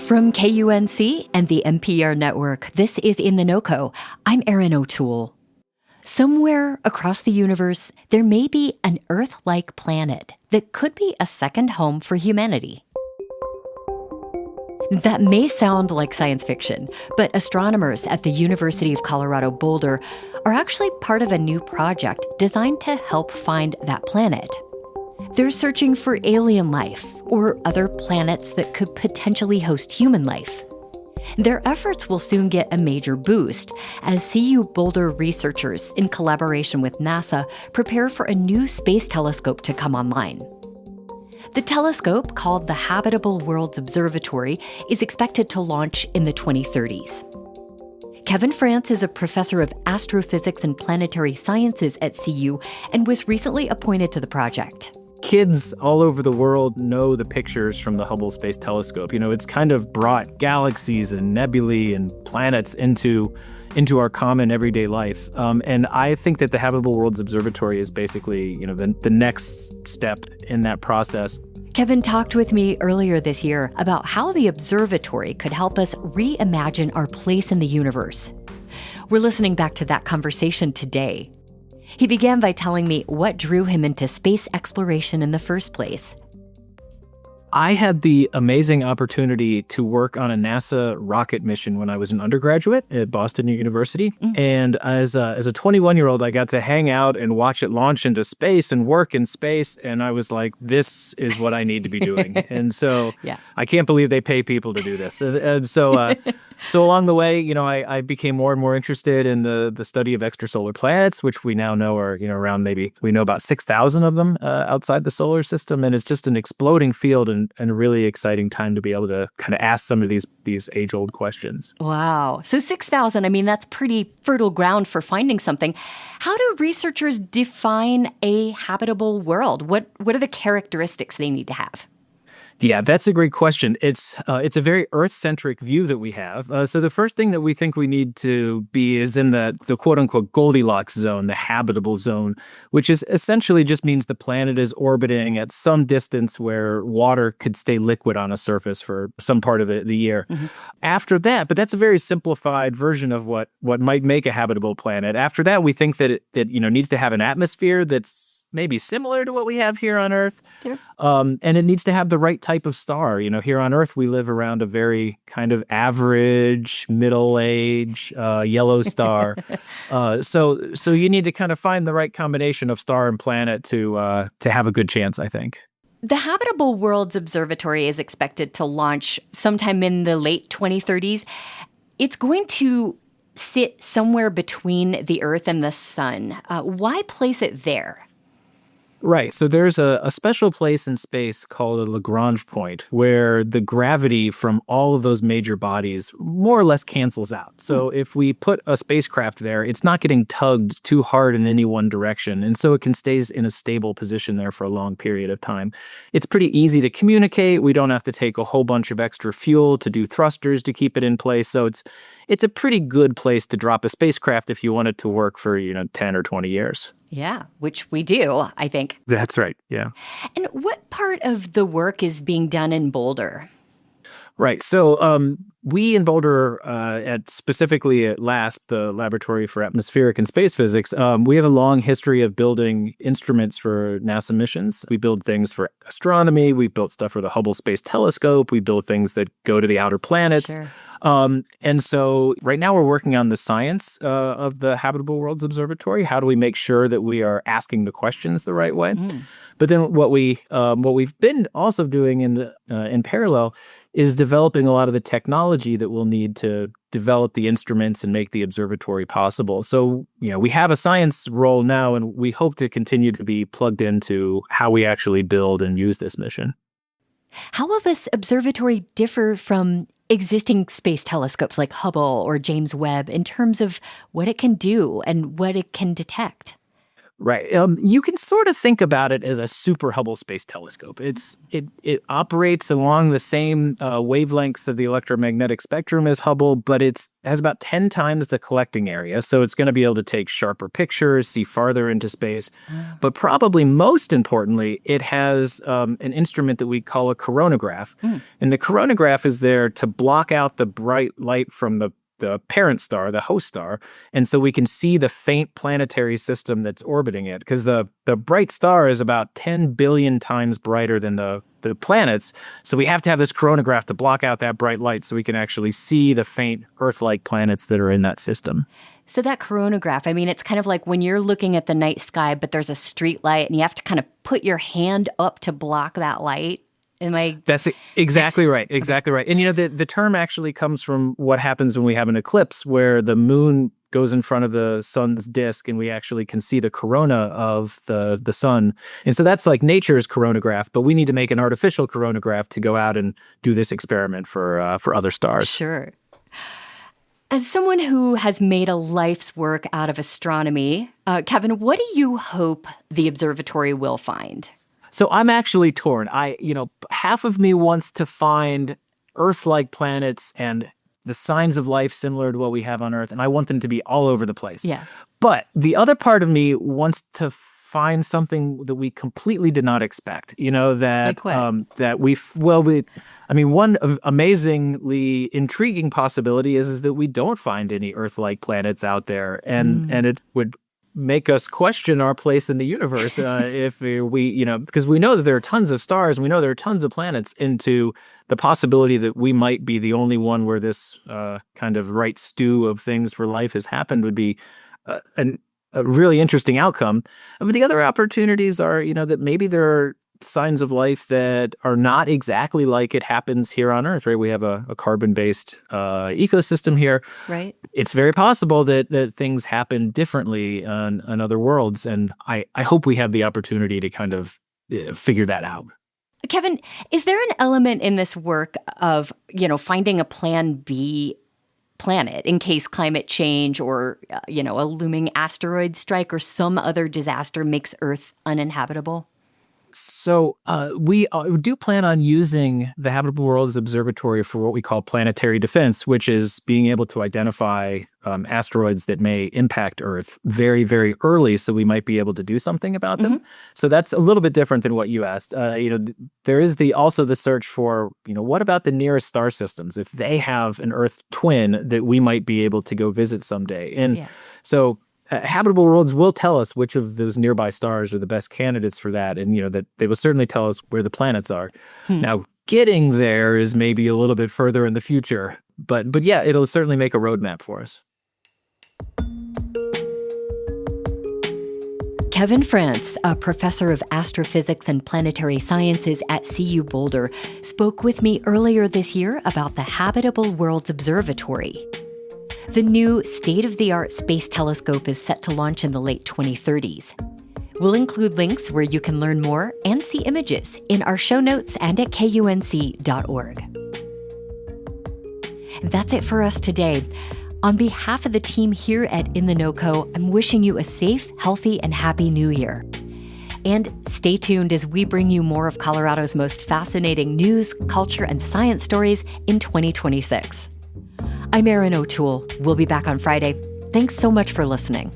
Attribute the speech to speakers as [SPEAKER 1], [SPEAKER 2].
[SPEAKER 1] From KUNC and the NPR network, this is In The NoCo. I'm Erin O'Toole. Somewhere across the universe, there may be an Earth-like planet that could be a second home for humanity. That may sound like science fiction, but astronomers at the University of Colorado Boulder are actually part of a new project designed to help find that planet. They're searching for alien life or other planets that could potentially host human life. Their efforts will soon get a major boost as CU Boulder researchers, in collaboration with NASA, prepare for a new space telescope to come online. The telescope, called the Habitable Worlds Observatory, is expected to launch in the 2030s. Kevin France is a professor of astrophysics and planetary sciences at CU and was recently appointed to the project.
[SPEAKER 2] Kids all over the world know the pictures from the Hubble Space Telescope. You know, it's kind of brought galaxies and nebulae and planets into our common everyday life. And I think that the Habitable Worlds Observatory is basically, the next step in that process.
[SPEAKER 1] Kevin talked with me earlier this year about how the observatory could help us reimagine our place in the universe. We're listening back to that conversation today. He began by telling me what drew him into space exploration in the first place.
[SPEAKER 2] I had the amazing opportunity to work on a NASA rocket mission when I was an undergraduate at Boston University. And as a 21-year-old, I got to hang out and watch it launch into space and work in space. And I was like, this is what I need to be doing. And so I can't believe they pay people to do this. And so along the way, I became more and more interested in the study of extrasolar planets, which we now know are, around we know about 6,000 of them outside the solar system. And it's just an exploding field and a really exciting time to be able to kind of ask some of these age-old questions.
[SPEAKER 1] Wow. So 6,000, that's pretty fertile ground for finding something. How do researchers define a habitable world? What are the characteristics they need to have?
[SPEAKER 2] Yeah, that's a great question. It's a very Earth-centric view that we have. So the first thing that we think we need to be is in the quote-unquote Goldilocks zone, the habitable zone, which is essentially just means the planet is orbiting at some distance where water could stay liquid on a surface for some part of the year. Mm-hmm. After that, but that's a very simplified version of what might make a habitable planet. After that, we think that it needs to have an atmosphere that's maybe similar to what we have here on Earth.
[SPEAKER 1] Sure.
[SPEAKER 2] And it needs to have the right type of star. Here on Earth, we live around a very kind of average, middle-age, yellow star. So you need to kind of find the right combination of star and planet to have a good chance, I think.
[SPEAKER 1] The Habitable Worlds Observatory is expected to launch sometime in the late 2030s. It's going to sit somewhere between the Earth and the sun. Why place it there?
[SPEAKER 2] Right. So there's a special place in space called a Lagrange point where the gravity from all of those major bodies more or less cancels out. So if we put a spacecraft there, it's not getting tugged too hard in any one direction. And so it can stay in a stable position there for a long period of time. It's pretty easy to communicate. We don't have to take a whole bunch of extra fuel to do thrusters to keep it in place. So it's a pretty good place to drop a spacecraft if you want it to work for, 10 or 20 years.
[SPEAKER 1] Yeah, which we do, I think.
[SPEAKER 2] That's right, yeah.
[SPEAKER 1] And what part of the work is being done in Boulder?
[SPEAKER 2] Right. So we in Boulder, specifically at LASP, the Laboratory for Atmospheric and Space Physics, we have a long history of building instruments for NASA missions. We build things for astronomy. We built stuff for the Hubble Space Telescope. We build things that go to the outer planets.
[SPEAKER 1] Sure.
[SPEAKER 2] And so right now we're working on the science of the Habitable Worlds Observatory. How do we make sure that we are asking the questions the right way? But then what we've been also doing in parallel is developing a lot of the technology that we'll need to develop the instruments and make the observatory possible. So, we have a science role now, and we hope to continue to be plugged into how we actually build and use this mission.
[SPEAKER 1] How will this observatory differ from existing space telescopes like Hubble or James Webb in terms of what it can do and what it can detect?
[SPEAKER 2] Right. You can sort of think about it as a super Hubble Space Telescope. It operates along the same wavelengths of the electromagnetic spectrum as Hubble, but it has about 10 times the collecting area. So it's going to be able to take sharper pictures, see farther into space. But probably most importantly, it has an instrument that we call a coronagraph. And the coronagraph is there to block out the bright light from the parent star, the host star, and so we can see the faint planetary system that's orbiting it, because the bright star is about 10 billion times brighter than the planets. So we have to have this coronagraph to block out that bright light so we can actually see the faint Earth-like planets that are in that system.
[SPEAKER 1] So that coronagraph, I mean, it's kind of like when you're looking at the night sky, but there's a street light and you have to kind of put your hand up to block that light.
[SPEAKER 2] That's exactly right. Exactly right. And, the term actually comes from what happens when we have an eclipse, where the moon goes in front of the sun's disk and we actually can see the corona of the sun. And so that's like nature's coronagraph, but we need to make an artificial coronagraph to go out and do this experiment for other stars.
[SPEAKER 1] Sure. As someone who has made a life's work out of astronomy, Kevin, what do you hope the observatory will find?
[SPEAKER 2] So I'm actually torn. Half of me wants to find Earth-like planets and the signs of life similar to what we have on Earth, and I want them to be all over the place.
[SPEAKER 1] Yeah.
[SPEAKER 2] But the other part of me wants to find something that we completely did not expect. One amazingly intriguing possibility is that we don't find any Earth-like planets out there, and it would make us question our place in the universe if we, because we know that there are tons of stars and we know there are tons of planets, into the possibility that we might be the only one where this kind of right stew of things for life has happened would be a really interesting outcome. But the other opportunities are, that maybe there are signs of life that are not exactly like it happens here on Earth, right? We have a carbon-based ecosystem here.
[SPEAKER 1] Right.
[SPEAKER 2] It's very possible that things happen differently on other worlds, and I hope we have the opportunity to kind of figure that out.
[SPEAKER 1] Kevin, is there an element in this work of, finding a plan B planet in case climate change or, a looming asteroid strike or some other disaster makes Earth uninhabitable?
[SPEAKER 2] So we do plan on using the Habitable Worlds Observatory for what we call planetary defense, which is being able to identify asteroids that may impact Earth very, very early, so we might be able to do something about them. So that's a little bit different than what you asked. There is also the search for, what about the nearest star systems? If they have an Earth twin that we might be able to go visit someday. And so Habitable Worlds will tell us which of those nearby stars are the best candidates for that, and that they will certainly tell us where the planets are. Now, getting there is maybe a little bit further in the future, but yeah, it'll certainly make a roadmap for us.
[SPEAKER 1] Kevin France, a professor of astrophysics and planetary sciences at CU Boulder, spoke with me earlier this year about the Habitable Worlds Observatory. The new state-of-the-art space telescope is set to launch in the late 2030s. We'll include links where you can learn more and see images in our show notes and at KUNC.org. That's it for us today. On behalf of the team here at In The NoCo, I'm wishing you a safe, healthy, and happy New Year. And stay tuned as we bring you more of Colorado's most fascinating news, culture, and science stories in 2026. I'm Erin O'Toole. We'll be back on Friday. Thanks so much for listening.